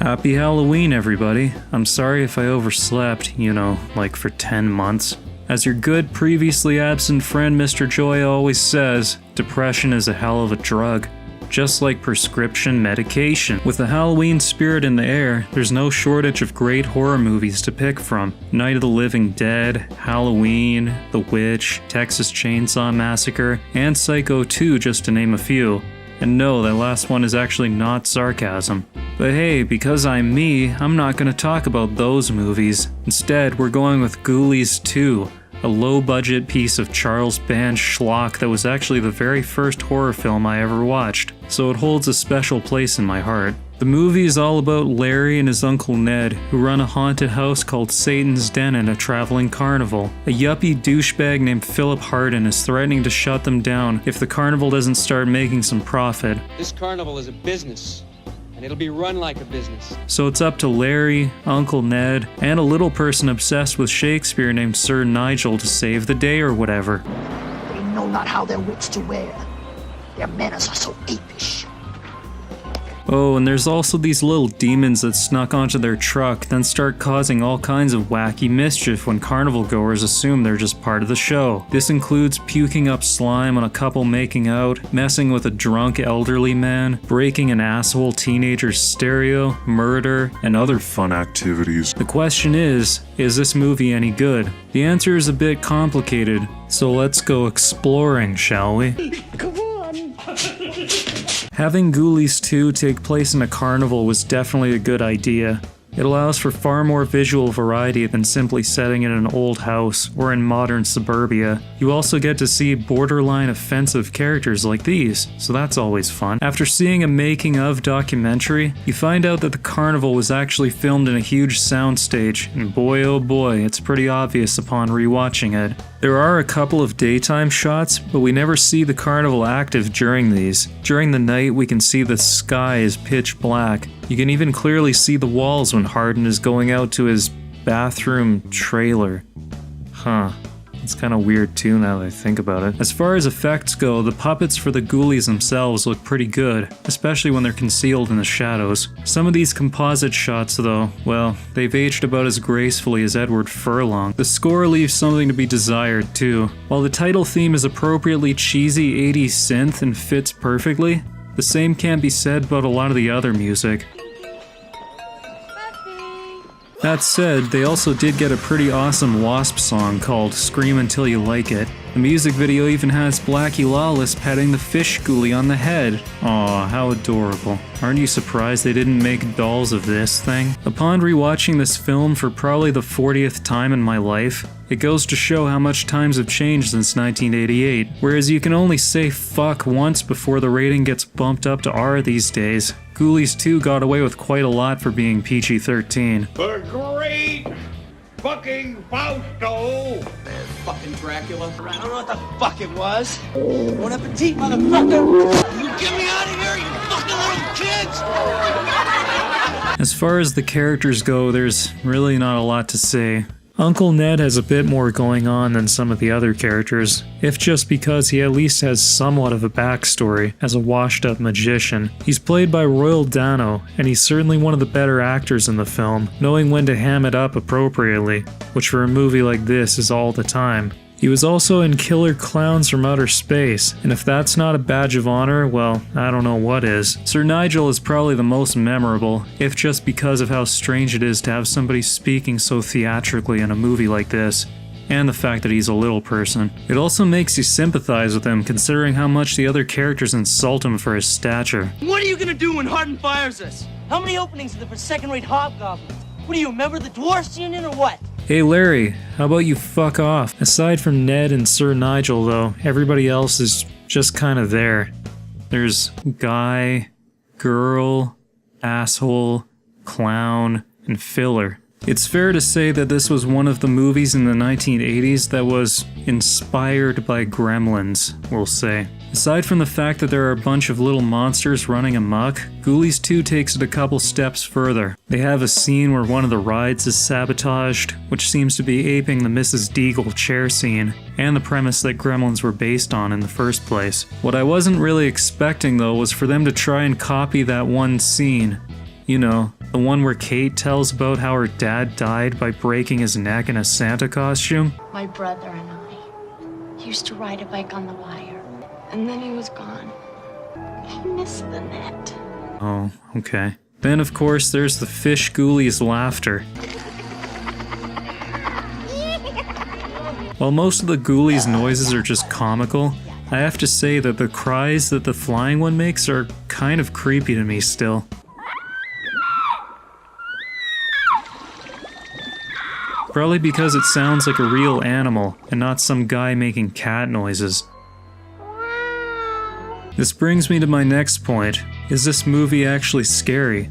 Happy Halloween, everybody. I'm sorry if I overslept, like for 10 months. As your good, previously absent friend Mr. Joy always says, depression is a hell of a drug. Just like prescription medication. With the Halloween spirit in the air, there's no shortage of great horror movies to pick from. Night of the Living Dead, Halloween, The Witch, Texas Chainsaw Massacre, and Psycho 2, just to name a few. And no, that last one is actually not sarcasm. But hey, because I'm me, I'm not gonna talk about those movies. Instead, we're going with Ghoulies 2, a low-budget piece of Charles Band schlock that was actually the very first horror film I ever watched, so it holds a special place in my heart. The movie is all about Larry and his Uncle Ned, who run a haunted house called Satan's Den in a traveling carnival. A yuppie douchebag named Philip Hardin is threatening to shut them down if the carnival doesn't start making some profit. This carnival is a business, and it'll be run like a business. So it's up to Larry, Uncle Ned, and a little person obsessed with Shakespeare named Sir Nigel to save the day or whatever. They know not how their wits to wear. Their manners are so apish. Oh, and there's also these little demons that snuck onto their truck, then start causing all kinds of wacky mischief when carnival goers assume they're just part of the show. This includes puking up slime on a couple making out, messing with a drunk elderly man, breaking an asshole teenager's stereo, murder, and other fun activities. The question is this movie any good? The answer is a bit complicated, so let's go exploring, shall we? Come on! Having Ghoulies 2 take place in a carnival was definitely a good idea. It allows for far more visual variety than simply setting in an old house or in modern suburbia. You also get to see borderline offensive characters like these, so that's always fun. After seeing a making of documentary, you find out that the carnival was actually filmed in a huge soundstage, and boy oh boy, it's pretty obvious upon rewatching it. There are a couple of daytime shots, but we never see the carnival active during these. During the night, we can see the sky is pitch black. You can even clearly see the walls when Hardin is going out to his bathroom trailer. Huh. It's kind of weird too now that I think about it. As far as effects go, the puppets for the Ghoulies themselves look pretty good, especially when they're concealed in the shadows. Some of these composite shots though, well, they've aged about as gracefully as Edward Furlong. The score leaves something to be desired too. While the title theme is appropriately cheesy 80s synth and fits perfectly, the same can't be said about a lot of the other music. That said, they also did get a pretty awesome Wasp song called Scream Until You Like It. The music video even has Blackie Lawless petting the fish ghoulie on the head. Aw, how adorable. Aren't you surprised they didn't make dolls of this thing? Upon rewatching this film for probably the 40th time in my life, it goes to show how much times have changed since 1988, whereas you can only say fuck once before the rating gets bumped up to R these days. Ghoulies 2 got away with quite a lot for being PG-13. The great fucking Fausto! Fucking Dracula. I don't know what the fuck it was. Bon appetit, motherfucker! You get me out of here, you fucking little kids! As far as the characters go, there's really not a lot to say. Uncle Ned has a bit more going on than some of the other characters, if just because he at least has somewhat of a backstory as a washed-up magician. He's played by Royal Dano, and he's certainly one of the better actors in the film, knowing when to ham it up appropriately, which for a movie like this is all the time. He was also in Killer Clowns from Outer Space, and if that's not a badge of honor, well, I don't know what is. Sir Nigel is probably the most memorable, if just because of how strange it is to have somebody speaking so theatrically in a movie like this, and the fact that he's a little person. It also makes you sympathize with him, considering how much the other characters insult him for his stature. What are you gonna do when Hardin fires us? How many openings are there for second-rate hobgoblins? What are you, a member of the Dwarfs Union or what? Hey Larry, how about you fuck off? Aside from Ned and Sir Nigel though, everybody else is just kinda there. There's guy, girl, asshole, clown, and filler. It's fair to say that this was one of the movies in the 1980s that was inspired by Gremlins, we'll say. Aside from the fact that there are a bunch of little monsters running amok, Ghoulies 2 takes it a couple steps further. They have a scene where one of the rides is sabotaged, which seems to be aping the Mrs. Deagle chair scene, and the premise that Gremlins were based on in the first place. What I wasn't really expecting though was for them to try and copy that one scene. You know, The one where Kate tells about how her dad died by breaking his neck in a Santa costume? My brother and I used to ride a bike on the wire, and then he was gone. He missed the net. Oh, okay. Then, of course, there's the fish Ghoulies' laughter. While most of the Ghoulies' noises are just comical, I have to say that the cries that the flying one makes are kind of creepy to me still. Probably because it sounds like a real animal and not some guy making cat noises. This brings me to my next point. Is this movie actually scary?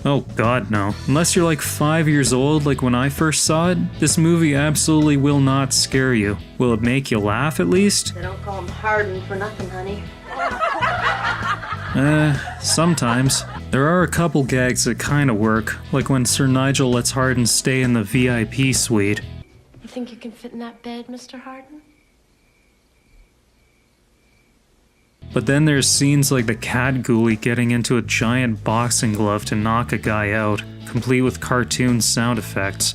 Oh god, no. Unless you're like 5 years old like when I first saw it, this movie absolutely will not scare you. Will it make you laugh at least? They don't call him Harden for nothing, honey. Sometimes. There are a couple gags that kinda work, like when Sir Nigel lets Harden stay in the VIP suite. You think you can fit in that bed, Mr. Harden? But then there's scenes like the cat ghoulie getting into a giant boxing glove to knock a guy out, complete with cartoon sound effects.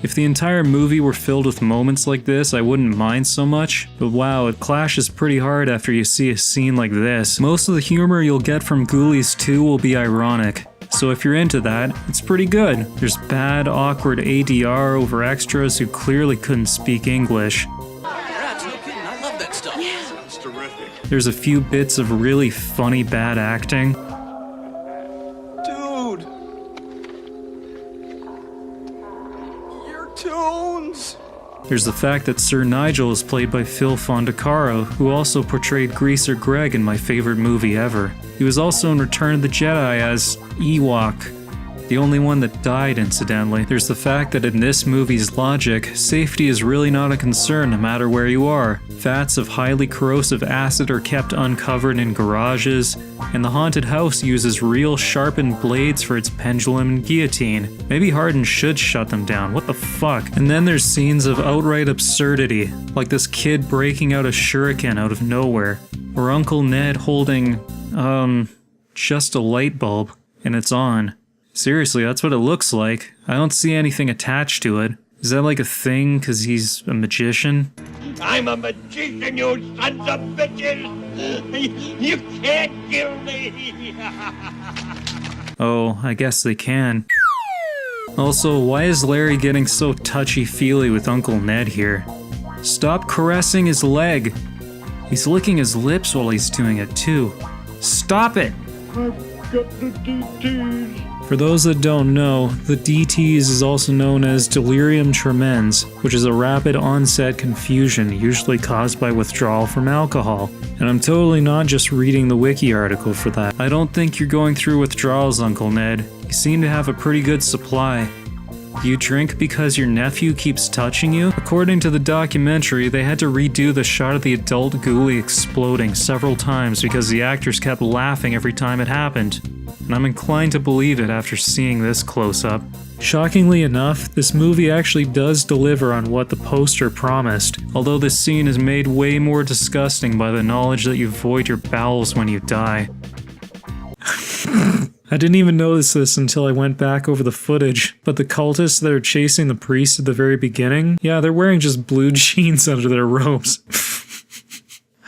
If the entire movie were filled with moments like this, I wouldn't mind so much, but wow, it clashes pretty hard after you see a scene like this. Most of the humor you'll get from Ghoulies 2 will be ironic, so if you're into that, it's pretty good. There's bad, awkward ADR over extras who clearly couldn't speak English. There's a few bits of really funny bad acting. Dude! Your tunes! There's the fact that Sir Nigel is played by Phil Fondacaro, who also portrayed Greaser Greg in my favorite movie ever. He was also in Return of the Jedi as Ewok, the only one that died incidentally. There's the fact that in this movie's logic, safety is really not a concern no matter where you are. Vats of highly corrosive acid are kept uncovered in garages, and the haunted house uses real sharpened blades for its pendulum and guillotine. Maybe Harden should shut them down, what the fuck? And then there's scenes of outright absurdity, like this kid breaking out a shuriken out of nowhere, or Uncle Ned holding, just a light bulb, and it's on. Seriously, that's what it looks like. I don't see anything attached to it. Is that like a thing because he's a magician? I'm a magician, you sons of bitches! You can't kill me! Oh, I guess they can. Also, why is Larry getting so touchy-feely with Uncle Ned here? Stop caressing his leg! He's licking his lips while he's doing it too. Stop it! I've got the DTs. For those that don't know, the DTs is also known as delirium tremens, which is a rapid onset confusion usually caused by withdrawal from alcohol. And I'm totally not just reading the wiki article for that. I don't think you're going through withdrawals, Uncle Ned. You seem to have a pretty good supply. You drink because your nephew keeps touching you? According to the documentary, they had to redo the shot of the adult ghoulie exploding several times because the actors kept laughing every time it happened. And I'm inclined to believe it after seeing this close-up. Shockingly enough, this movie actually does deliver on what the poster promised, although this scene is made way more disgusting by the knowledge that you void your bowels when you die. I didn't even notice this until I went back over the footage, but the cultists that are chasing the priest at the very beginning, yeah, they're wearing just blue jeans under their robes.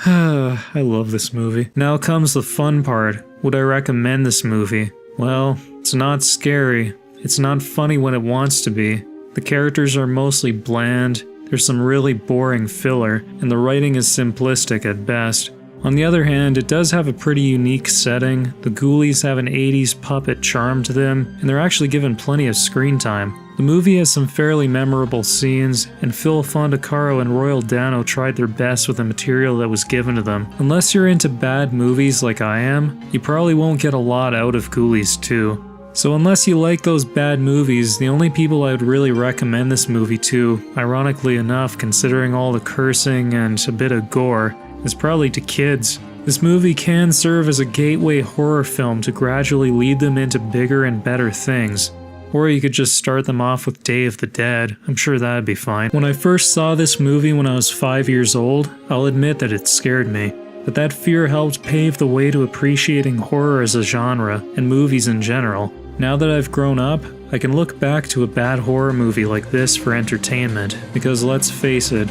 I love this movie. Now comes the fun part. Would I recommend this movie? Well, it's not scary. It's not funny when it wants to be. The characters are mostly bland, there's some really boring filler, and the writing is simplistic at best. On the other hand, it does have a pretty unique setting, the Ghoulies have an 80s puppet charm to them, and they're actually given plenty of screen time. The movie has some fairly memorable scenes, and Phil Fondacaro and Royal Dano tried their best with the material that was given to them. Unless you're into bad movies like I am, you probably won't get a lot out of Ghoulies 2. So unless you like those bad movies, the only people I would really recommend this movie to, ironically enough considering all the cursing and a bit of gore, is probably to kids. This movie can serve as a gateway horror film to gradually lead them into bigger and better things. Or you could just start them off with Day of the Dead. I'm sure that'd be fine. When I first saw this movie when I was 5 years old, I'll admit that it scared me. but that fear helped pave the way to appreciating horror as a genre, and movies in general. Now that I've grown up, I can look back to a bad horror movie like this for entertainment, because let's face it,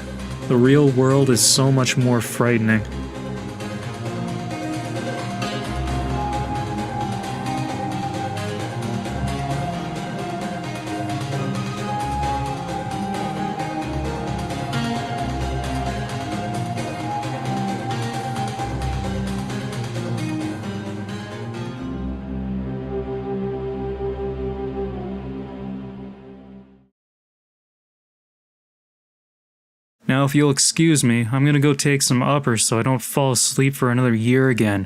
the real world is so much more frightening. Now if you'll excuse me, I'm gonna go take some uppers so I don't fall asleep for another year again.